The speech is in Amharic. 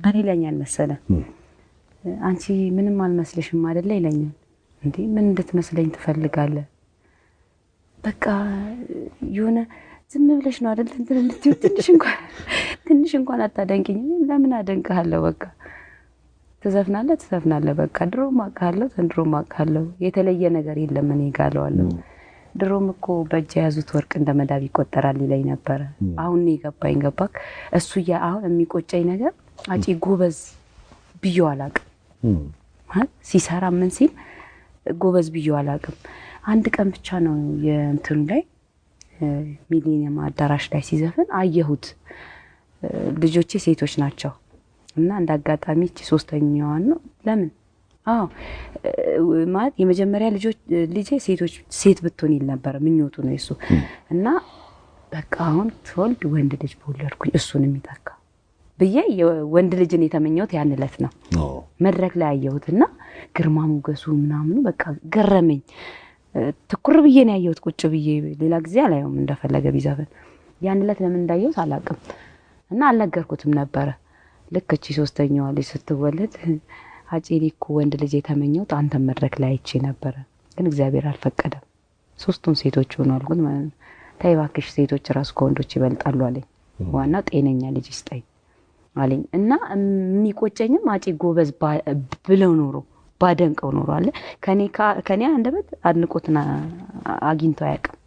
ምን ይለኛል መሰለ አንቺ ምንም አልመስልሽም አይደለ ይለኛል እንዴ ምን እንድትመስለኝ ትፈልጋለህ በቃ የሆነ ዝም ብለሽ ነው አይደል እንትን ትንሽ እንኳን አታደንቂኝ ለምን አደንቅሃለሁ በቃ ተዘፍናለህ በቃ ድሮም አውቃለሁ የተለየ ነገር የለም እኔ ጋለዋለሁ ድሮም እኮ በእጅ ያዙት ወርቅ እንደመዳብ ይቆጠራል ይለኝ ነበር አሁን ይገባኝ ገባክ እሱ አሁን የሚቆጨኝ ነገር አጪ ጎበዝ ብዬው አላውቅም ሲሰራ ምን ሲል ጎበዝ ብዬው አላውቅም አንድ ቀን ብቻ ነው የእንትኑ ላይ ሚሊኒየም አዳራሽ ላይ ሲዘፍን አየሁት ልጆቼ ሴቶች ናቸው እና እንዳጋጣሚ እቺ ሶስተኛዋ ነው ለምን ማለት የመጀመሪያ ልጄ ሴት ብትሆን ይል ነበር ምኞቱ ነው እሱ እና በቃ አሁን ትወልድ ወንድ ልጅ በወለድኩኝ እሱን የሚተካ በየ ወንድ ልጅን የተመኘሁት ያን ዕለት ነው መድረክ ላይ አየሁትና ግርማ ሞገሱ ምናምን በቃ ገረመኝ ትኩር ብዬ ነው ያየሁት ቁጭ ብዬ ሌላ ጊዜ አላየውም እንደፈለገ ቢዘፈን ያን ዕለት ለምን እንዳየሁት አላውቅም እና አልነገርኩትም ነበር ልክ እቺ ሶስተኛዋ ልጅ ስትወለድ አጪሪኩ ወንድ ልጅ የተመኘሁት አንተ መድረክ ላይ አይቼ ነበር ግን እግዚአብሔር አልፈቀደም ሶስቱም ሴቶች ሆነዋል ግን ታይባክሽ ሴቶች ራስ ከወንዶች ይበልጣሉ አለኝ ዋና ጤነኛ ልጅ ይስጠኝ አለኝ እና የሚቆጨኝም አጪ ጎበዝ ብለው ኖሮ ባደንቀው ኖሮ አለ ከኔ አንደበት አድንቆትና አግኝቶ አያውቅም